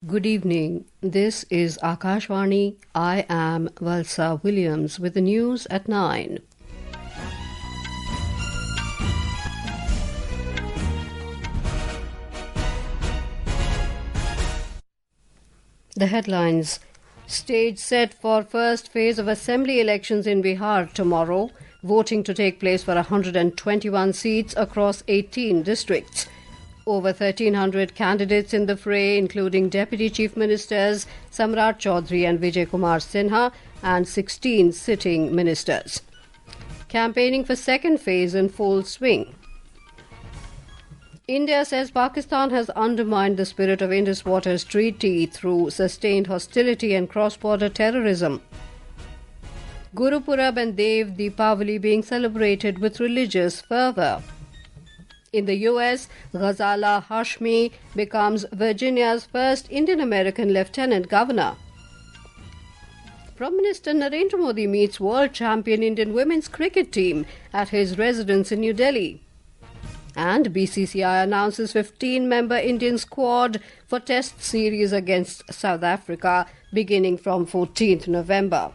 Good evening. This is Akashvani. I am Valsa Williams with the news at 9. The headlines. Stage set for first phase of assembly elections in Bihar tomorrow. Voting to take place for 121 seats across 18 districts. Over 1,300 candidates in the fray, including Deputy Chief Ministers Samrat, Choudhary and Vijay Sinha and 16 sitting ministers. Campaigning for second phase in full swing. India says Pakistan has undermined the spirit of Indus Waters Treaty through sustained hostility and cross-border terrorism. Purab and Dev Deepawali being celebrated with religious fervour. In the US, Ghazala Hashmi becomes Virginia's first Indian-American lieutenant governor. Prime Minister Narendra Modi meets world champion Indian women's cricket team at his residence in New Delhi. And BCCI announces 15-member Indian squad for test series against South Africa beginning from 14th November.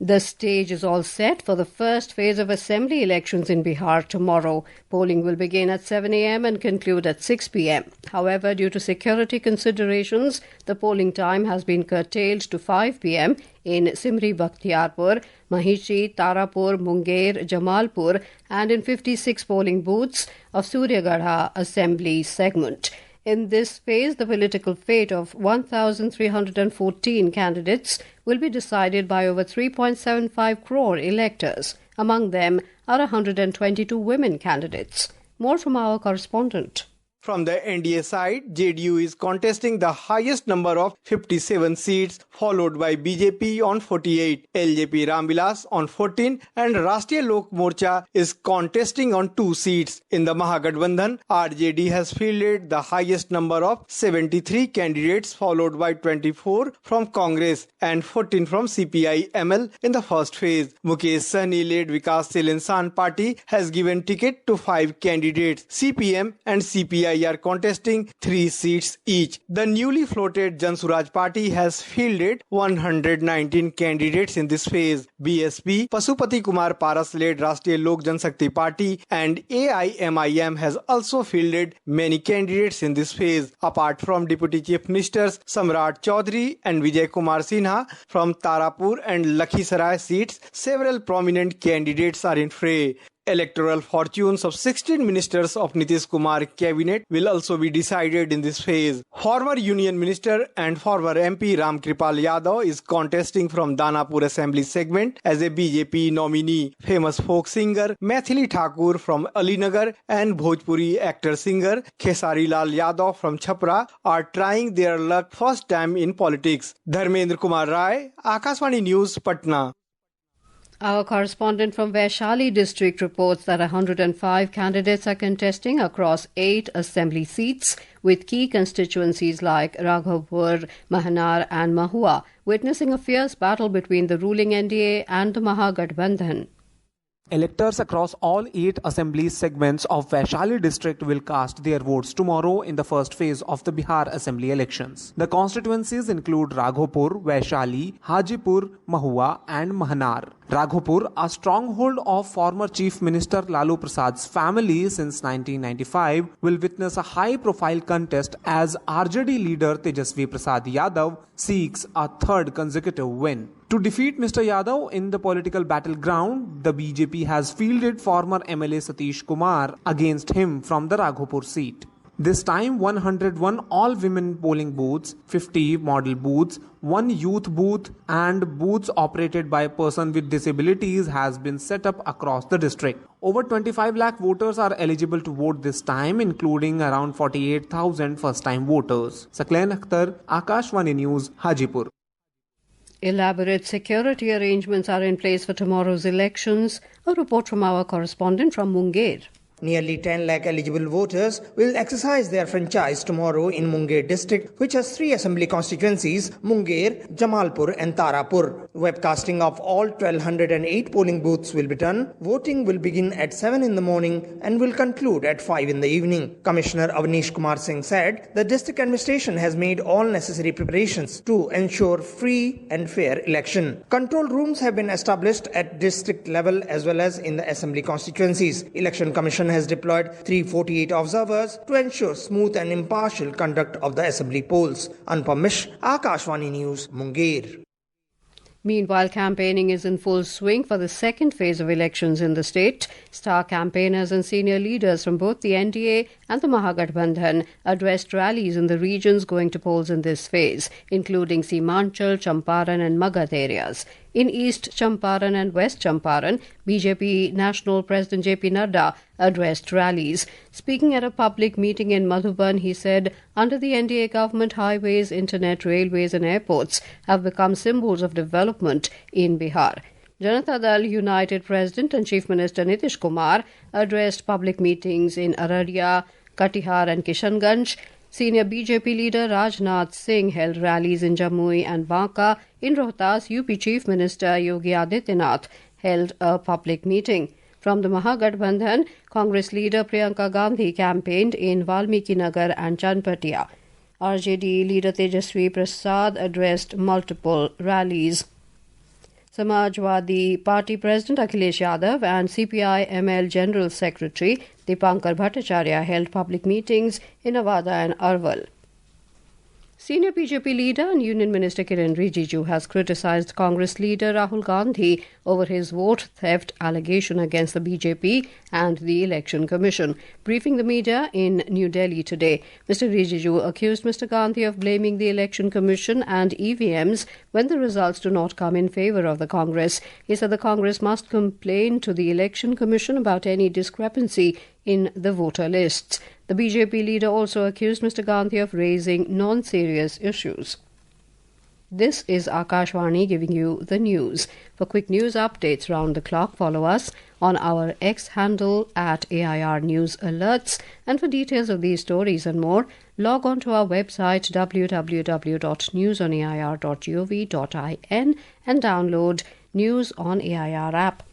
The stage is all set for the first phase of assembly elections in Bihar tomorrow. Polling will begin at 7 a.m. and conclude at 6 p.m. However, due to security considerations, the polling time has been curtailed to 5 p.m. in Simri Bakhtiarpur, Mahishi, Tarapur, Munger, Jamalpur and in 56 polling booths of Suryagadha Assembly segment. In this phase, the political fate of 1,314 candidates will be decided by over 3.75 crore electors. Among them are 122 women candidates. More from our correspondent. From the NDA side, JDU is contesting the highest number of 57 seats, followed by BJP on 48, LJP Ramvilas on 14 and Rashtriya Lok Morcha is contesting on 2 seats. In the Mahagathbandhan, RJD has fielded the highest number of 73 candidates, followed by 24 from Congress and 14 from CPI-ML in the first phase. Mukesh Sahni-led Vikashshil Insan Party has given ticket to 5 candidates. CPM and CPI are contesting 3 seats each. The newly floated Jan Suraj Party has fielded 119 candidates in this phase. BSP, Pasupati Kumar Paras-led Rashtriya Lok Janshakti Party and AIMIM has also fielded many candidates in this phase. Apart from Deputy Chief Ministers Samrat, Choudhary and Vijay Kumar Sinha from Tarapur and Lakhisarai seats, several prominent candidates are in fray. Electoral fortunes of 16 ministers of Nitish Kumar cabinet will also be decided in this phase. Former Union Minister and former MP Ram Kripal Yadav is contesting from Danapur Assembly segment as a BJP nominee. Famous folk singer Maithili Thakur from Alinagar and Bhojpuri actor-singer Khesari Lal Yadav from Chhapra are trying their luck first time in politics. Dharmendra Kumar Rai, Akashvani News, Patna. Our correspondent from Vaishali district reports that 105 candidates are contesting across 8 assembly seats, with key constituencies like Raghavpur, Mahanar and Mahua witnessing a fierce battle between the ruling NDA and the Mahagathbandhan. Electors across all 8 assembly segments of Vaishali district will cast their votes tomorrow in the first phase of the Bihar assembly elections. The constituencies include Raghavpur, Vaishali, Hajipur, Mahua and Mahanar. Raghavpur, a stronghold of former Chief Minister Lalu Prasad's family since 1995, will witness a high-profile contest as RJD leader Tejasvi Prasad Yadav seeks a 3rd consecutive win. To defeat Mr. Yadav in the political battleground, the BJP has fielded former MLA Satish Kumar against him from the Raghavpur seat. This time, 101 all-women polling booths, 50 model booths, 1 youth booth and booths operated by a person with disabilities has been set up across the district. Over 25 lakh voters are eligible to vote this time, including around 48,000 first-time voters. Sakleen Akhtar, Akashvani News, Hajipur. Elaborate security arrangements are in place for tomorrow's elections. A report from our correspondent from Munger. Nearly 10 lakh eligible voters will exercise their franchise tomorrow in Munger district, which has 3 assembly constituencies, Munger, Jamalpur and Tarapur. Webcasting of all 1208 polling booths will be done. Voting will begin at 7 in the morning and will conclude at 5 in the evening. Commissioner Kumar Singh said the district administration has made all necessary preparations to ensure free and fair election. Control rooms have been established at district level as well as in the assembly constituencies. Election Commission has deployed 348 observers to ensure smooth and impartial conduct of the assembly polls. Anupam Mishra, Akashvani News, Munger. Meanwhile, campaigning is in full swing for the second phase of elections in the state. Star campaigners and senior leaders from both the NDA and the Mahagathbandhan addressed rallies in the regions going to polls in this phase, including Simanchal, Champaran and Magadh areas. In East Champaran and West Champaran, BJP National President JP Nadda addressed rallies. Speaking at a public meeting in Madhuban, he said, under the NDA government, highways, internet, railways and airports have become symbols of development in Bihar. Janata Dal United President and Chief Minister Nitish Kumar addressed public meetings in Araria, Katihar and Kishanganj. Senior BJP leader Rajnath Singh held rallies in Jamui and Banka. In Rohtas, UP Chief Minister Yogi Adityanath held a public meeting. From the Mahagathbandhan, Congress leader Priyanka Gandhi campaigned in Valmiki Nagar and Chanpatia. RJD leader Tejaswi Prasad addressed multiple rallies. Samajwadi Party President Akhilesh Yadav and CPI-ML General Secretary Dipankar Bhattacharya held public meetings in Avada and Arwal. Senior BJP leader and Union Minister Kiren Rijiju has criticised Congress leader Rahul Gandhi over his vote theft allegation against the BJP and the Election Commission. Briefing the media in New Delhi today, Mr. Rijiju accused Mr. Gandhi of blaming the Election Commission and EVMs when the results do not come in favour of the Congress. He said the Congress must complain to the Election Commission about any discrepancy in the voter lists. The BJP leader also accused Mr. Gandhi of raising non-serious issues. This is Akashvani giving you the news. For quick news updates round the clock, follow us on our X handle at AIR News Alerts. And for details of these stories and more, log on to our website www.newsonair.gov.in and download News on AIR app.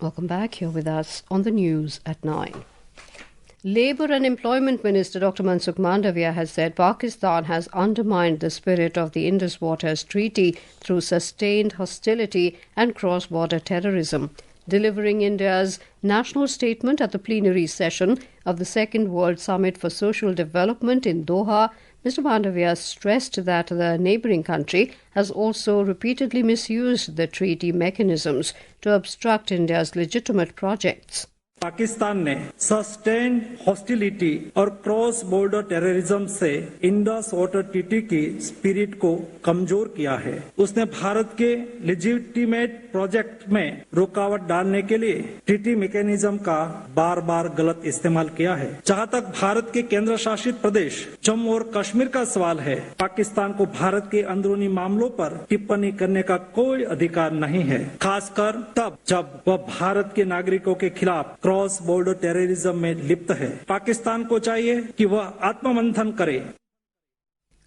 Welcome back. Here with us on the news at 9. Labour and Employment Minister Dr. Mansukh Mandavia has said Pakistan has undermined the spirit of the Indus Waters Treaty through sustained hostility and cross-border terrorism. Delivering India's national statement at the plenary session of the Second World Summit for Social Development in Doha, Mr. Mandavia stressed that the neighbouring country has also repeatedly misused the treaty mechanisms to obstruct India's legitimate projects. Pakistan ने sustained hostility और cross border terrorism से Indus water treaty की spirit को कमजोर किया है। उसने भारत के लेजिटिमेट प्रोजेक्ट में रुकावट डालने के लिए ट्रीटी मैकेनिज्म का बार बार गलत इस्तेमाल किया है। जहां तक भारत के केंद्र शासित प्रदेश जम्मू और कश्मीर का सवाल है, पाकिस्तान को भारत के अंदरूनी मामलों पर टिप्पणी करने का कोई अधिकार नहीं है, खासकर तब जब वह भारत के नागरिकों के खिलाफ क्रॉस बॉर्डर टेररिज्म में लिप्त है। पाकिस्तान को चाहिए कि वह आत्ममंथन करे।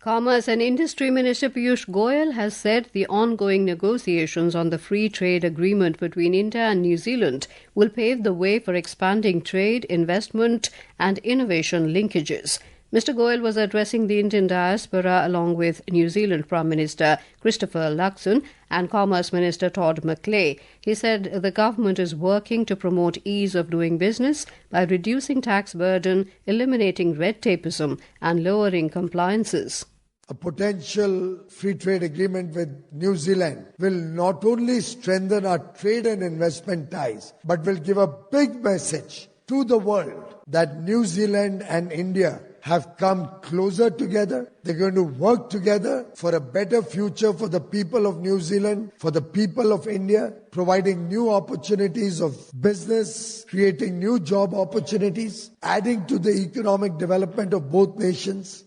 Commerce and Industry Minister Piyush Goyal has said the ongoing negotiations on the free trade agreement between India and New Zealand will pave the way for expanding trade, investment and innovation linkages. Mr. Goyal was addressing the Indian diaspora along with New Zealand Prime Minister Christopher Luxon and Commerce Minister Todd McClay. He said the government is working to promote ease of doing business by reducing tax burden, eliminating red tapeism and lowering compliances. A potential free trade agreement with New Zealand will not only strengthen our trade and investment ties, but will give a big message to the world that New Zealand and India have come closer together. They're going to work together for a better future for the people of New Zealand, for the people of India, providing new opportunities of business, creating new job opportunities, adding to the economic development of both nations.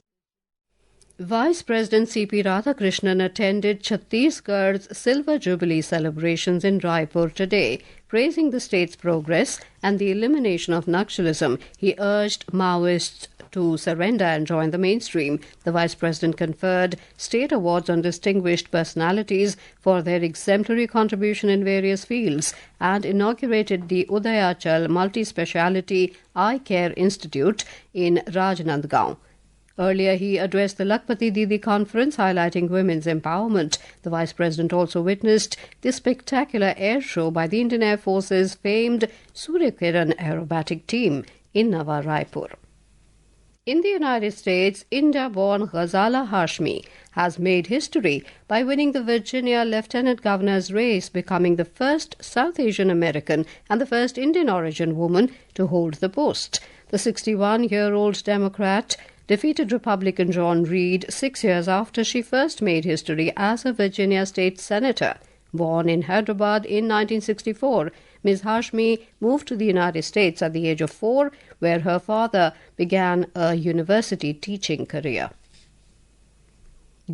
Vice President C.P. Radhakrishnan attended Chhattisgarh's Silver Jubilee celebrations in Raipur today. Praising the state's progress and the elimination of Naxalism, he urged Maoists to surrender and join the mainstream. The Vice President conferred state awards on distinguished personalities for their exemplary contribution in various fields and inaugurated the Udayachal Multi-Speciality Eye Care Institute in Rajnandgaon. Earlier, he addressed the Lakpati Didi conference highlighting women's empowerment. The Vice President also witnessed the spectacular air show by the Indian Air Force's famed Surya Kiran aerobatic team in Nawa Raipur. In the United States, India-born Ghazala Hashmi has made history by winning the Virginia Lieutenant Governor's race, becoming the first South Asian American and the first Indian origin woman to hold the post. The 61-year-old Democrat defeated Republican John Reed 6 years after she first made history as a Virginia state senator. Born in Hyderabad in 1964, Ms. Hashmi moved to the United States at the age of 4, where her father began a university teaching career.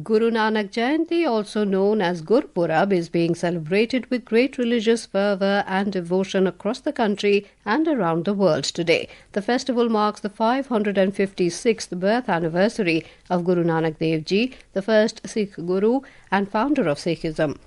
Guru Nanak Jayanti, also known as Gurpurab, is being celebrated with great religious fervour and devotion across the country and around the world today. The festival marks the 556th birth anniversary of Guru Nanak Dev Ji, the first Sikh Guru and founder of Sikhism.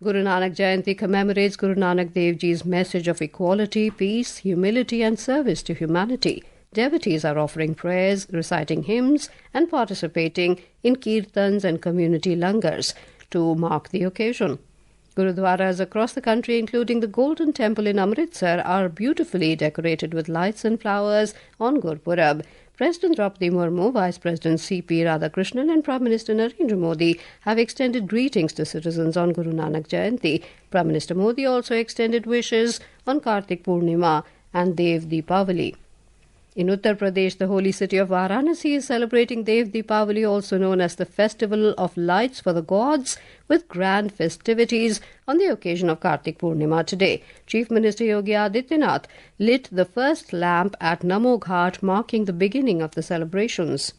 Guru Nanak Jayanti commemorates Guru Nanak Dev Ji's message of equality, peace, humility and service to humanity. Devotees are offering prayers, reciting hymns and participating in kirtans and community langars to mark the occasion. Gurudwaras across the country, including the Golden Temple in Amritsar, are beautifully decorated with lights and flowers on Gurpurab. President Draupadi Murmu, Vice President C.P. Radhakrishnan and Prime Minister Narendra Modi have extended greetings to citizens on Guru Nanak Jayanti. Prime Minister Modi also extended wishes on Kartik Purnima and Dev Deepawali. In Uttar Pradesh, the holy city of Varanasi is celebrating Dev Deepawali, also known as the Festival of Lights for the Gods, with grand festivities on the occasion of Kartik Purnima today. Chief Minister Yogi Adityanath lit the first lamp at Namo Ghat, marking the beginning of the celebrations.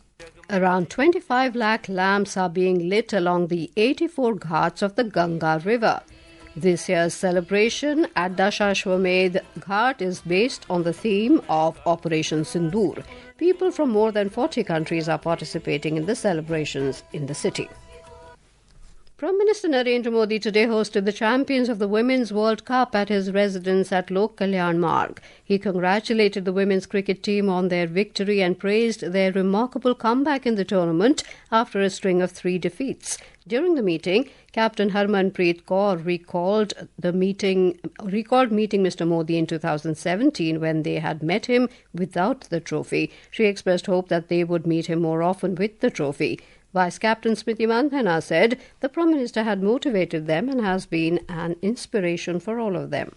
Around 25 lakh lamps are being lit along the 84 ghats of the Ganga River. This year's celebration at Dashashwamedh Ghat is based on the theme of Operation Sindoor. People from more than 40 countries are participating in the celebrations in the city. Prime Minister Narendra Modi today hosted the champions of the Women's World Cup at his residence at Lok Kalyan Marg. He congratulated the women's cricket team on their victory and praised their remarkable comeback in the tournament after a string of 3 defeats. During the meeting, Captain Harmanpreet Kaur recalled meeting Mr. Modi in 2017 when they had met him without the trophy. She expressed hope that they would meet him more often with the trophy. Vice Captain Smriti Mandhana said the Prime Minister had motivated them and has been an inspiration for all of them.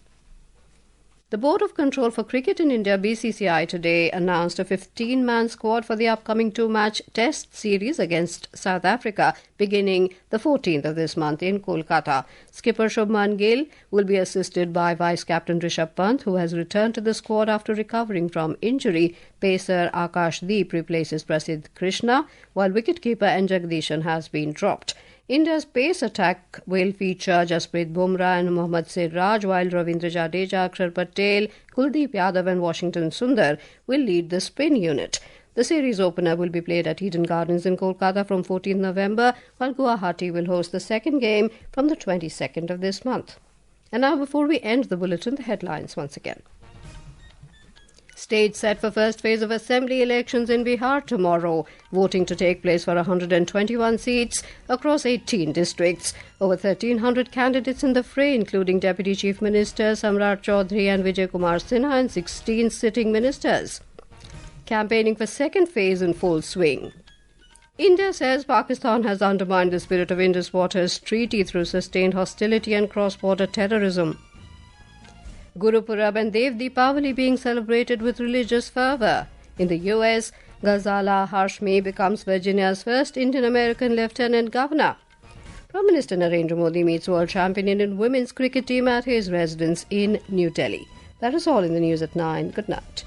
The Board of Control for Cricket in India, BCCI, today announced a 15-man squad for the upcoming 2-match test series against South Africa beginning the 14th of this month in Kolkata. Skipper Shubman Gill will be assisted by Vice Captain Rishabh Pant, who has returned to the squad after recovering from injury. Pacer Akash Deep replaces Prasidh Krishna, while wicketkeeper N. Jagdishan has been dropped. India's pace attack will feature Jasprit Bumrah and Mohammad Siraj, while Ravindra Jadeja, Akshar Patel, Kuldeep Yadav and Washington Sundar will lead the spin unit. The series opener will be played at Eden Gardens in Kolkata from 14th November, while Guwahati will host the second game from the 22nd of this month. And now, before we end the bulletin, the headlines once again. Stage set for first phase of assembly elections in Bihar tomorrow. Voting to take place for 121 seats across 18 districts. Over 1,300 candidates in the fray, including Deputy Chief Minister Samrat Choudhary and Vijay Kumar Sinha and 16 sitting ministers. Campaigning for second phase in full swing. India says Pakistan has undermined the spirit of Indus Waters Treaty through sustained hostility and cross-border terrorism. Guru Purab and Dev Deepawali being celebrated with religious fervour. In the US, Ghazala Hashmi becomes Virginia's first Indian-American Lieutenant Governor. Prime Minister Narendra Modi meets world champion Indian women's cricket team at his residence in New Delhi. That is all in the news at 9. Good night.